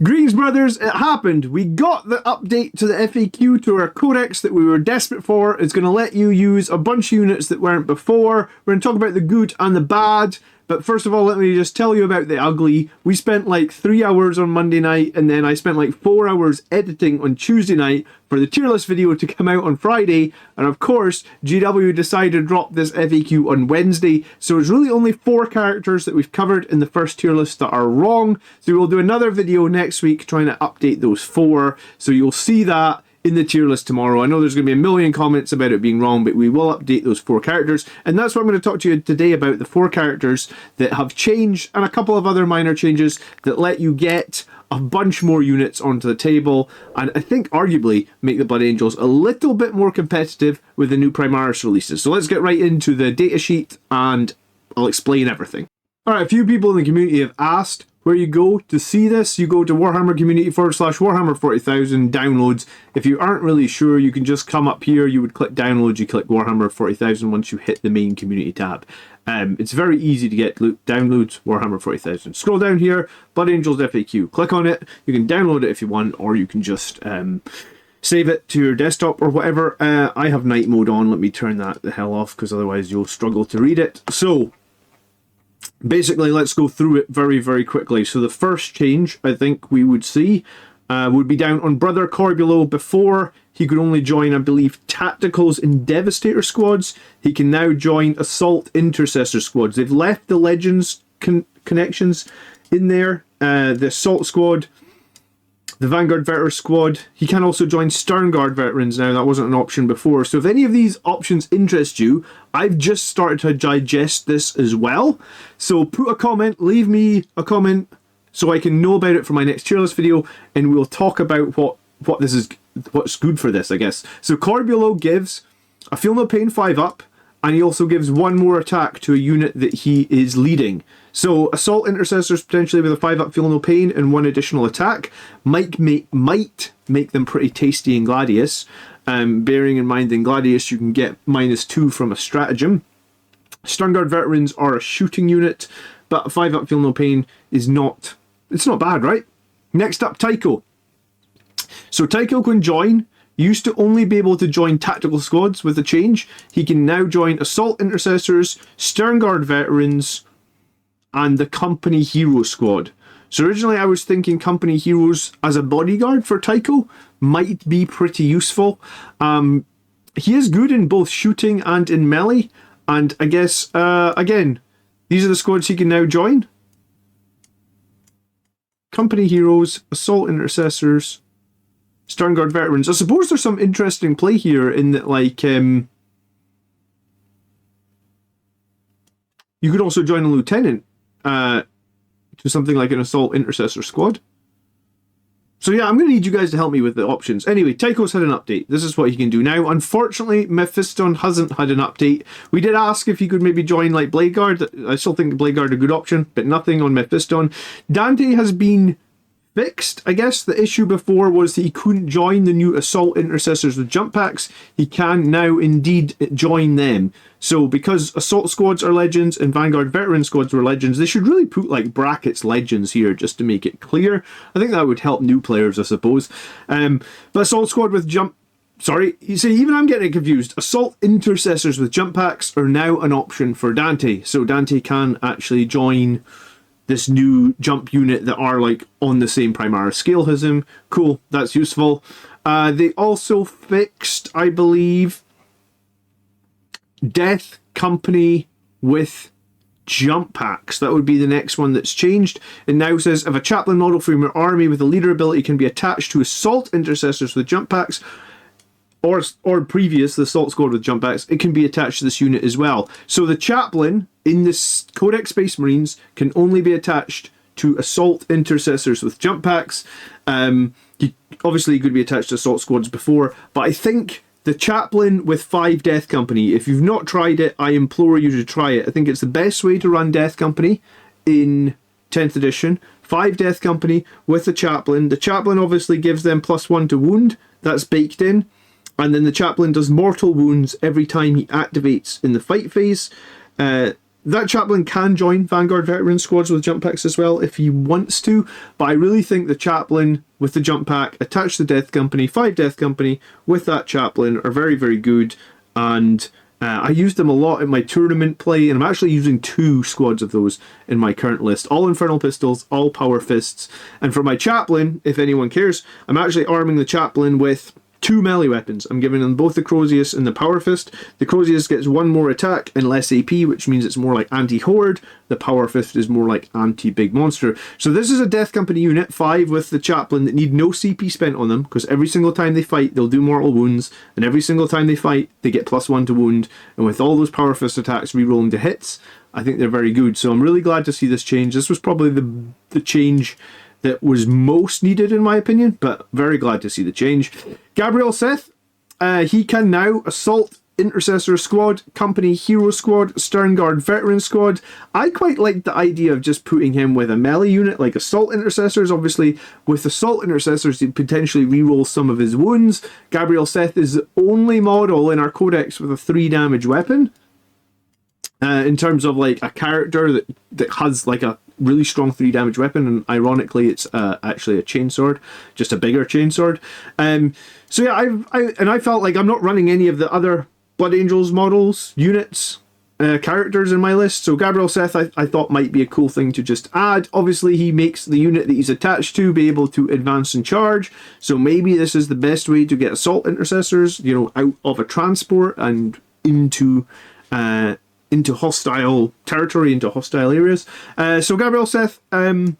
Greetings, brothers. It happened. We got the update to the FAQ to our codex that we were desperate for. It's going to let you use a bunch of units that weren't before. We're going to talk about the good and the bad. But first of all, let me just tell you about the ugly. We spent like 3 hours on Monday night, and then I spent like 4 hours editing on Tuesday night for the tier list video to come out on Friday. And of course, GW decided to drop this FAQ on Wednesday. So it's really only 4 characters that we've covered in the first tier list that are wrong. So we'll do another video next week trying to update those 4. So you'll see that in the tier list tomorrow. I know there's going to be a million comments about it being wrong, but we will update those 4 characters. And that's what I'm going to talk to you today about, the 4 characters that have changed and a couple of other minor changes that let you get a bunch more units onto the table, and I think arguably make the Blood Angels a little bit more competitive with the new Primaris releases. So let's get right into the datasheet and I'll explain everything. Alright, a few people in the community have asked where you go to see this. You go to Warhammer community / Warhammer 40,000 downloads. If you aren't really sure, you can just come up here, you would click downloads, you click Warhammer 40,000 once you hit the main community tab. It's very easy to get downloads, Warhammer 40,000. Scroll down here, Blood Angels FAQ. Click on it. You can download it if you want, or you can just save it to your desktop or whatever. I have night mode on. Let me turn that the hell off, because otherwise you'll struggle to read it. So basically, let's go through it very, very quickly. So the first change I think we would see would be down on Brother Corbo. Before, he could only join, I believe, Tacticals and Devastator squads. He can now join Assault Intercessor squads. They've left the Legends connections in there. The Assault squad, the Vanguard Veteran squad. He can also join Sternguard veterans now. That wasn't an option before. So if any of these options interest you, I've just started to digest this as well. So put a comment, leave me a comment so I can know about it for my next tier list video, and we'll talk about what's good for this, I guess. So Corbo gives a Feel No Pain 5-up, and he also gives 1 more attack to a unit that he is leading. So Assault Intercessors potentially with a 5-up Feel No Pain and 1 additional attack might make them pretty tasty in Gladius. Bearing in mind in Gladius you can get -2 from a stratagem. Sternguard veterans are a shooting unit, but a 5-up Feel No Pain is not... It's not bad, right? Next up, Tycho. So Tycho can join. He used to only be able to join tactical squads. With the change, he can now join Assault Intercessors, Sternguard veterans, and the Company Hero squad. So originally I was thinking Company Heroes as a bodyguard for Tycho might be pretty useful. He is good in both shooting and in melee, and I guess, again, these are the squads he can now join. Company Heroes, Assault Intercessors, Sternguard veterans. I suppose there's some interesting play here in that, like, you could also join a lieutenant to something like an Assault Intercessor squad. So yeah, I'm going to need you guys to help me with the options. Anyway, Tycho's had an update. This is what he can do now. Unfortunately, Mephiston hasn't had an update. We did ask if he could maybe join like Bladeguard. I still think Bladeguard a good option, but nothing on Mephiston. Dante has been fixed. I guess the issue before was that he couldn't join the new Assault Intercessors with jump packs. He can now indeed join them. So because Assault squads are legends and Vanguard veteran squads were legends, they should really put like brackets legends here just to make it clear. I think that would help new players, I suppose. But Assault squad with jump... Sorry, you see, even I'm getting confused. Assault Intercessors with jump packs are now an option for Dante. So Dante can actually join this new jump unit that are like on the same Primaris scale as him. Cool, that's useful. They also fixed, I believe, Death Company with jump packs. That would be the next one that's changed. It now says if a chaplain model from your army with a leader ability can be attached to Assault Intercessors with jump packs, or previous, the Assault squad with jump packs, it can be attached to this unit as well. So the chaplain in this Codex Space Marines can only be attached to Assault Intercessors with jump packs. He obviously could be attached to Assault squads before, but I think the chaplain with 5 Death Company, if you've not tried it, I implore you to try it. I think it's the best way to run Death Company in 10th edition. 5 Death Company with a chaplain. The chaplain obviously gives them +1 to wound. That's baked in. And then the chaplain does mortal wounds every time he activates in the fight phase. that chaplain can join Vanguard veteran squads with jump packs as well if he wants to, but I really think the chaplain with the jump pack attached to Death Company, 5 Death Company with that chaplain are very, very good, and I used them a lot in my tournament play, and I'm actually using 2 squads of those in my current list. All Infernal Pistols, all Power Fists, and for my chaplain, if anyone cares, I'm actually arming the chaplain with 2 melee weapons. I'm giving them both the Crozius and the Power Fist. The Crozius gets 1 more attack and less AP, which means it's more like anti-horde. The Power Fist is more like anti-big monster. So this is a Death Company unit, 5 with the Chaplain, that need no CP spent on them, because every single time they fight, they'll do mortal wounds, and every single time they fight, they get +1 to wound, and with all those Power Fist attacks rerolling to hits, I think they're very good. So I'm really glad to see this change. This was probably the change that was most needed in my opinion, but very glad to see the change. Gabriel Seth, he can now Assault Intercessor Squad, Company Hero Squad, Sternguard Veteran Squad. I quite like the idea of just putting him with a melee unit like Assault Intercessors. Obviously, with Assault Intercessors, he'd potentially reroll some of his wounds. Gabriel Seth is the only model in our codex with a 3 damage weapon. In terms of like a character that has like a really strong 3 damage weapon, and ironically it's actually a chainsword, just a bigger chainsword. So yeah, I felt like I'm not running any of the other Blood Angels models, units, characters in my list, so Gabriel Seth I thought might be a cool thing to just add. Obviously he makes the unit that he's attached to be able to advance and charge, so maybe this is the best way to get Assault Intercessors, you know, out of a transport and into hostile territory, into hostile areas. So Gabriel Seth, a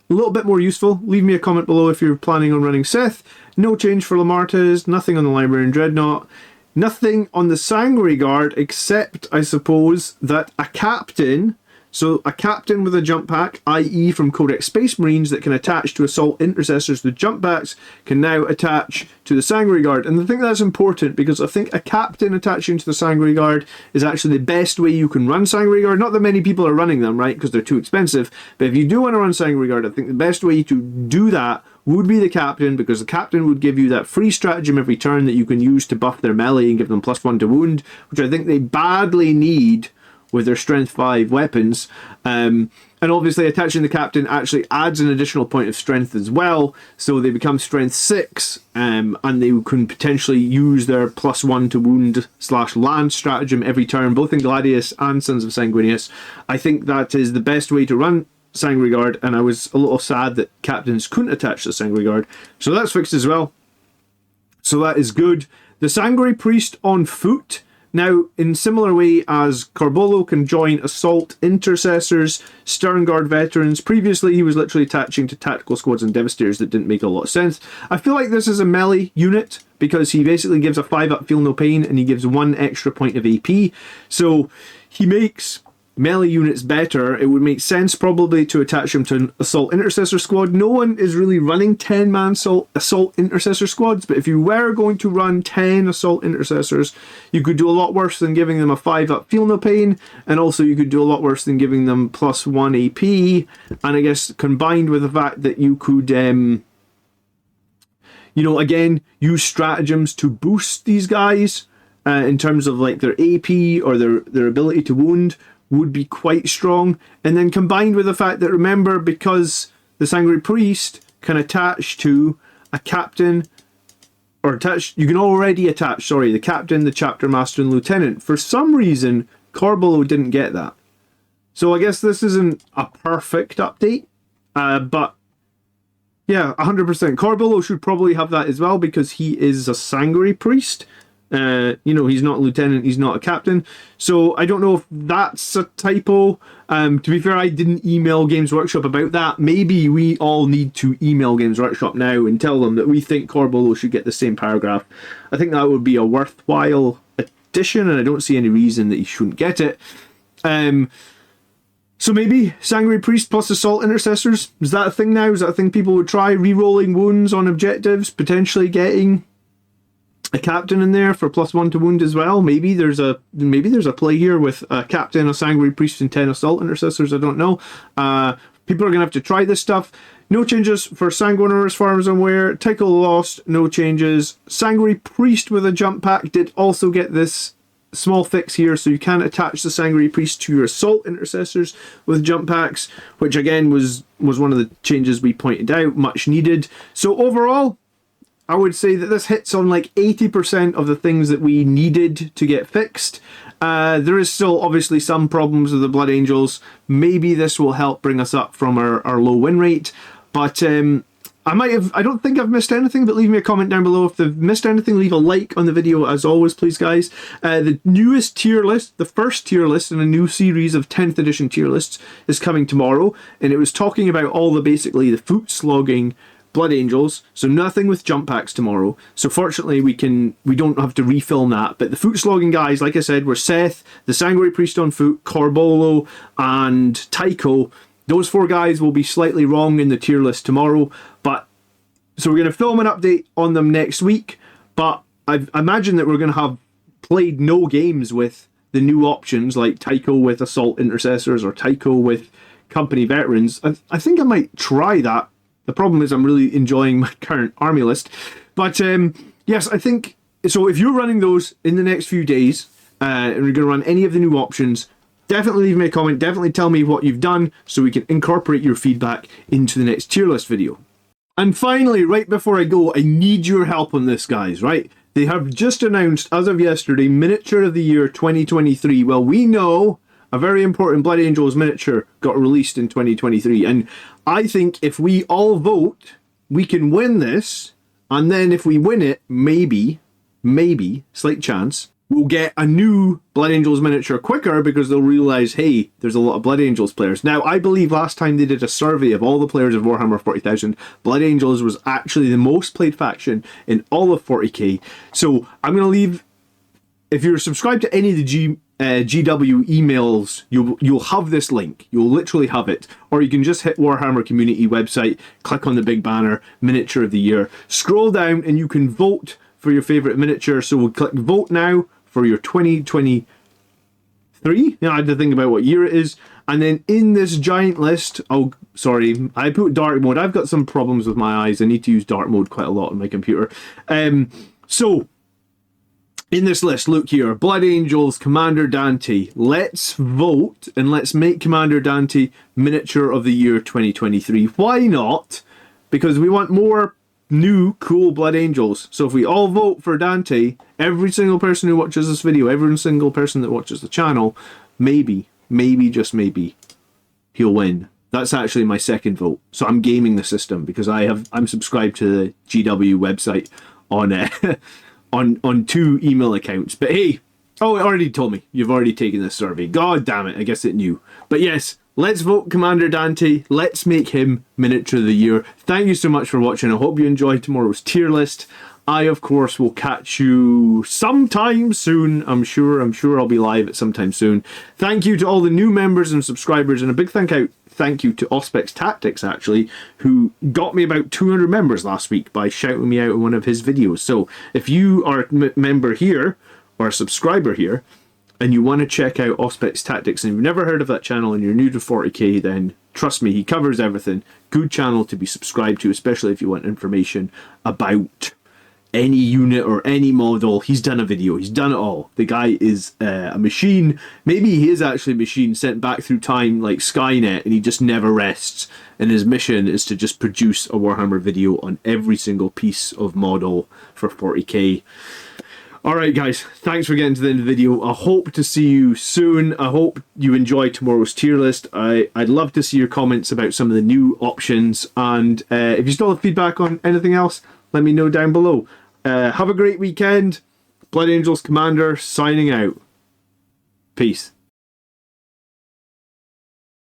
little bit more useful. Leave me a comment below if you're planning on running Seth. No change for Lamartes, nothing on the Librarian Dreadnought, nothing on the Sanguary Guard, except, I suppose, that a captain, so a captain with a jump pack, i.e. from Codex Space Marines, that can attach to Assault Intercessors with jump packs, can now attach to the Sanguary Guard. And I think that's important, because I think a captain attaching to the Sanguary Guard is actually the best way you can run Sanguary Guard. Not that many people are running them, right, because they're too expensive, but if you do want to run Sanguary Guard, I think the best way to do that would be the captain, because the captain would give you that free stratagem every turn that you can use to buff their melee and give them +1 to wound, which I think they badly need with their strength 5 weapons. And obviously attaching the captain actually adds an additional point of strength as well, so they become strength 6, and they can potentially use their +1 to wound / land stratagem every turn, both in Gladius and Sons of Sanguinius. I think that is the best way to run Sanguary Guard, and I was a little sad that captains couldn't attach to Sanguary Guard, so that's fixed as well, so that is good. The Sanguary Priest on foot, now in similar way as Corbo can join Assault Intercessors, Sternguard Veterans. Previously he was literally attaching to Tactical Squads and Devastators that didn't make a lot of sense. I feel like this is a melee unit, because he basically gives a 5-up Feel No Pain, and he gives 1 extra point of AP, so he makes melee units better. It would make sense probably to attach him to an Assault Intercessor squad. No one is really running 10-man Assault Intercessor squads, but if you were going to run 10 Assault Intercessors, you could do a lot worse than giving them a 5-up Feel No Pain, and also you could do a lot worse than giving them +1 AP, and I guess combined with the fact that you could, you know, again, use stratagems to boost these guys in terms of like their AP or their ability to wound, would be quite strong. And then combined with the fact that, remember, because the Sanguary Priest can attach to a captain, or attach, you can already attach, sorry, the captain, the chapter master, and lieutenant. For some reason, Corbo didn't get that. So I guess this isn't a perfect update, but yeah, 100%. Corbo should probably have that as well, because he is a Sanguary Priest. You know, he's not a lieutenant, he's not a captain, so I don't know if that's a typo. To be fair, I didn't email Games Workshop about that. Maybe we all need to email Games Workshop now and tell them that we think Corbo should get the same paragraph. I think that would be a worthwhile addition, and I don't see any reason that he shouldn't get it. So maybe Sanguary Priest plus Assault Intercessors, is that a thing now? Is that a thing people would try? Rerolling wounds on objectives, potentially getting a captain in there for +1 to wound as well. Maybe there's a play here with a captain, a Sanguary Priest, and 10 Assault Intercessors. I don't know. People are gonna have to try this stuff. No changes for Sanguiner as far as I'm aware. Tycho Lost, no changes. Sanguary Priest with a jump pack did also get this small fix here, so you can attach the Sanguinary Priest to your Assault Intercessors with jump packs, which again was one of the changes we pointed out, much needed. So overall, I would say that this hits on like 80% of the things that we needed to get fixed. There is still obviously some problems with the Blood Angels. Maybe this will help bring us up from our low win rate, but I don't think I've missed anything, but leave me a comment down below. If I've missed anything, leave a like on the video as always, please guys. The newest tier list, the first tier list in a new series of 10th edition tier lists is coming tomorrow, and it was talking about all the basically the foot slogging Blood Angels, so nothing with jump packs tomorrow. So fortunately we don't have to refilm that, but the foot slogging guys, like I said, were Seth, the Sanguinary Priest on foot, Corbo, and Tycho. Those 4 guys will be slightly wrong in the tier list tomorrow, but so we're going to film an update on them next week, but I imagine that we're going to have played no games with the new options, like Tycho with Assault Intercessors or Tycho with Company Veterans. I think I might try that. The problem is I'm really enjoying my current army list. But yes, I think, so if you're running those in the next few days, and you're going to run any of the new options, definitely leave me a comment, definitely tell me what you've done so we can incorporate your feedback into the next tier list video. And finally, right before I go, I need your help on this, guys, right? They have just announced, as of yesterday, Miniature of the Year 2023. Well, we know a very important Blood Angels miniature got released in 2023, and I think if we all vote, we can win this, and then if we win it, maybe, slight chance, we'll get a new Blood Angels miniature quicker because they'll realise, hey, there's a lot of Blood Angels players. Now, I believe last time they did a survey of all the players of Warhammer 40,000, Blood Angels was actually the most played faction in all of 40k. So I'm going to leave, if you're subscribed to any of the GW emails, you'll have this link. You'll literally have it. Or you can just hit Warhammer community website, click on the big banner, Miniature of the Year, scroll down and you can vote for your favourite miniature. So we'll click vote now for your 2023. Now I had to think about what year it is. And then in this giant list, oh, sorry, I put dark mode. I've got some problems with my eyes. I need to use dark mode quite a lot on my computer. So, in this list, look here, Blood Angels, Commander Dante. Let's vote and let's make Commander Dante Miniature of the Year 2023. Why not? Because we want more new cool Blood Angels. So if we all vote for Dante, every single person who watches this video, every single person that watches the channel, maybe, just maybe, he'll win. That's actually my second vote. So I'm gaming the system because I'm subscribed to the GW website on on 2 email accounts. But hey, oh, it already told me. You've already taken this survey. God damn it, I guess it knew. But yes, let's vote Commander Dante. Let's make him Miniature of the Year. Thank you so much for watching. I hope you enjoyed tomorrow's tier list. I, of course, will catch you sometime soon. I'm sure I'll be live at sometime soon. Thank you to all the new members and subscribers, and a big thank you to Auspex Tactics, actually, who got me about 200 members last week by shouting me out in one of his videos. So if you are a member here, or a subscriber here, and you want to check out Auspex Tactics, and you've never heard of that channel and you're new to 40k, then trust me, he covers everything. Good channel to be subscribed to, especially if you want information about any unit or any model. He's done a video. He's done it all. The guy is a machine. Maybe he is actually a machine sent back through time like Skynet, and he just never rests. And his mission is to just produce a Warhammer video on every single piece of model for 40k. Alright guys, thanks for getting to the end of the video. I hope to see you soon. I hope you enjoyed tomorrow's tier list. I'd love to see your comments about some of the new options. And if you still have feedback on anything else, let me know down below. Have a great weekend. Blood Angels Commander signing out. Peace.